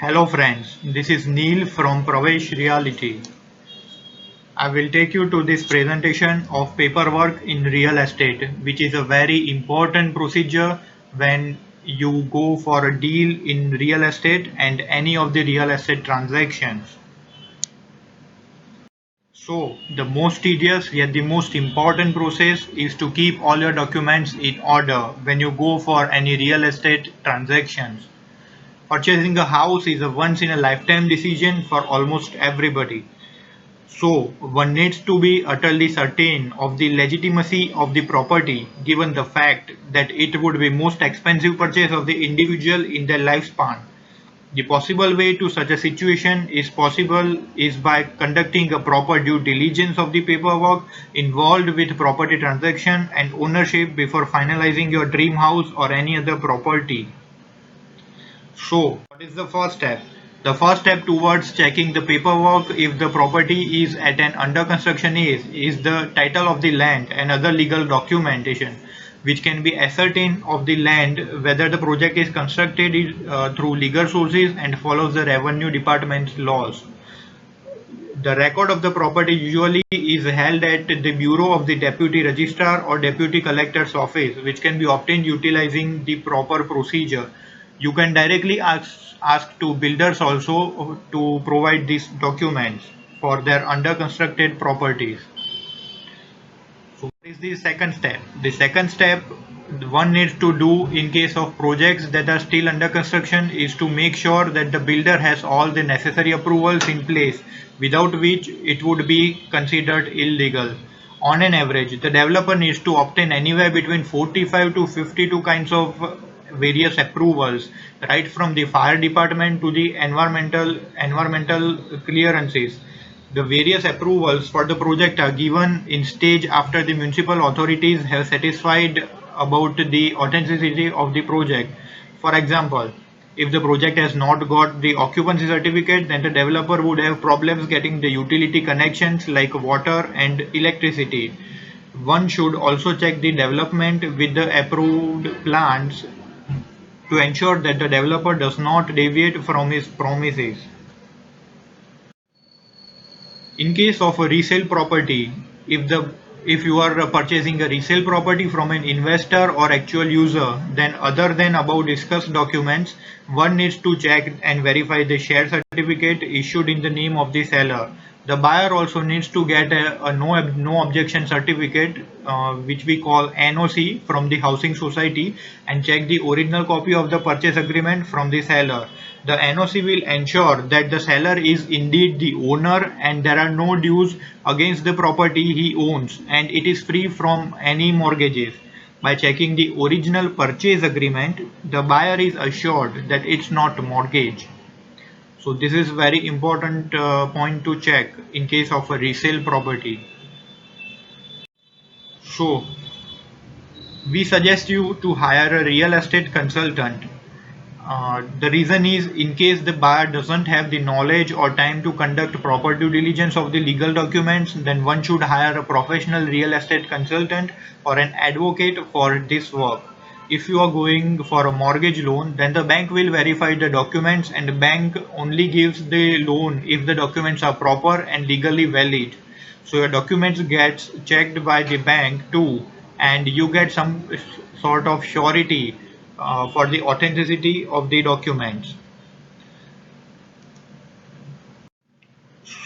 Hello friends, this is Neil from Pravesh Realty. I will take you to this presentation of paperwork in real estate, which is a very important procedure when you go for a deal in real estate and any of the real estate transactions. So, the most tedious yet the most important process is to keep all your documents in order when you go for any real estate transactions. Purchasing a house is a once in a lifetime decision for almost everybody. So, one needs to be utterly certain of the legitimacy of the property given the fact that it would be most expensive purchase of the individual in their lifespan. The possible way to such a situation is by conducting a proper due diligence of the paperwork involved with property transaction and ownership before finalizing your dream house or any other property. So, what is the first step? The first step towards checking the paperwork if the property is at an under construction is the title of the land and other legal documentation which can be ascertained of the land whether the project is constructed through legal sources and follows the revenue department's laws. The record of the property usually is held at the bureau of the deputy registrar or deputy collector's office, which can be obtained utilizing the proper procedure. You can directly ask to builders also to provide these documents for their under constructed properties. So what is the second step? The second step one needs to do in case of projects that are still under construction is to make sure that the builder has all the necessary approvals in place without which it would be considered illegal. On an average, the developer needs to obtain anywhere between 45 to 52 kinds of various approvals, right from the fire department to the environmental clearances. The various approvals for the project are given in stage after the municipal authorities have satisfied about the authenticity of the project. For example, if the project has not got the occupancy certificate, then the developer would have problems getting the utility connections like water and electricity. One should also check the development with the approved plans to ensure that the developer does not deviate from his promises. In case of a resale property, if you are purchasing a resale property from an investor or actual user, then other than above discussed documents, one needs to check and verify the share certificate issued in the name of the seller. The buyer also needs to get a no objection certificate, which we call NOC, from the housing society, and check the original copy of the purchase agreement from the seller. The NOC will ensure that the seller is indeed the owner and there are no dues against the property he owns and it is free from any mortgages. By checking the original purchase agreement, the buyer is assured that it's not mortgage. So this is very important point to check in case of a resale property. So we suggest you to hire a real estate consultant. The reason is in case the buyer doesn't have the knowledge or time to conduct proper due diligence of the legal documents, then one should hire a professional real estate consultant or an advocate for this work. If you are going for a mortgage loan, then the bank will verify the documents and the bank only gives the loan if the documents are proper and legally valid. So your documents gets checked by the bank too, and you get some sort of surety for the authenticity of the documents.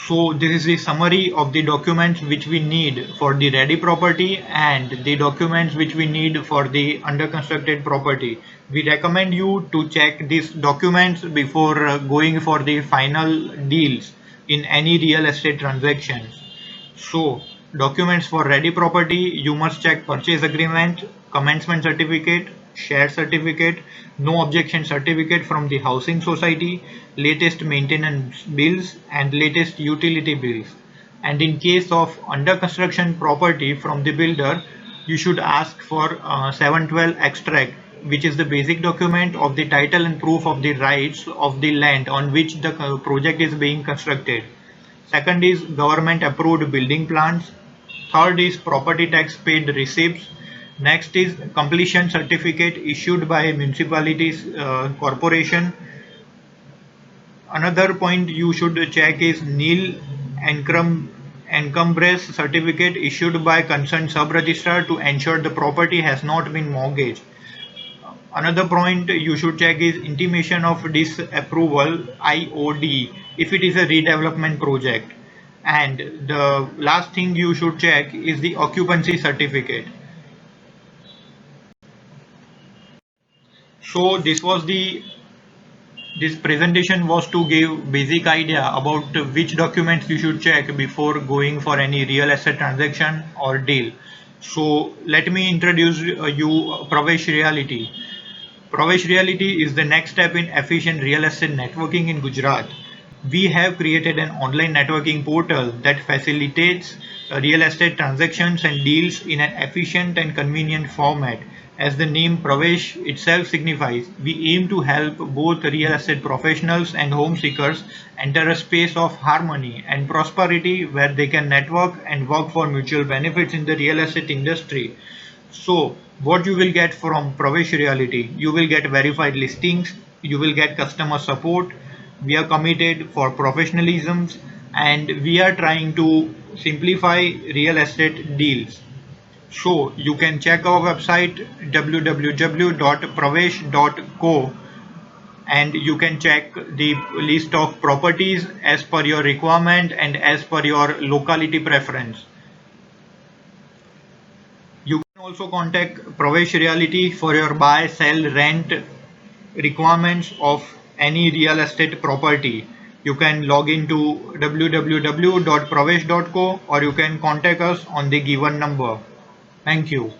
So this is the summary of the documents which we need for the ready property and the documents which we need for the under constructed property. We recommend you to check these documents before going for the final deals in any real estate transactions. So, documents for ready property, you must check purchase agreement, commencement certificate, share certificate, no objection certificate from the housing society, latest maintenance bills and latest utility bills. And in case of under construction property from the builder, you should ask for 712 extract, which is the basic document of the title and proof of the rights of the land on which the project is being constructed. Second is government approved building plans. Third is property tax paid receipts. Next is completion certificate issued by municipalities corporation. Another point you should check is nil encumbrance certificate issued by concerned sub-registrar to ensure the property has not been mortgaged. Another point you should check is intimation of disapproval IOD if it is a redevelopment project. And the last thing you should check is the occupancy certificate. So this presentation was to give basic idea about which documents you should check before going for any real estate transaction or deal. So let me introduce you Pravesh Realty. Pravesh Realty is the next step in efficient real estate networking in Gujarat. We have created an online networking portal that facilitates real estate transactions and deals in an efficient and convenient format. As the name Pravesh itself signifies, we aim to help both real estate professionals and home seekers enter a space of harmony and prosperity where they can network and work for mutual benefits in the real estate industry. So, what you will get from Pravesh Realty? You will get verified listings, you will get customer support. We are committed for professionalism and we are trying to simplify real estate deals. So, you can check our website www.pravesh.co and you can check the list of properties as per your requirement and as per your locality preference. You can also contact Pravesh Realty for your buy, sell, rent requirements of any real estate property. You can log into www.pravesh.co or you can contact us on the given number. Thank you.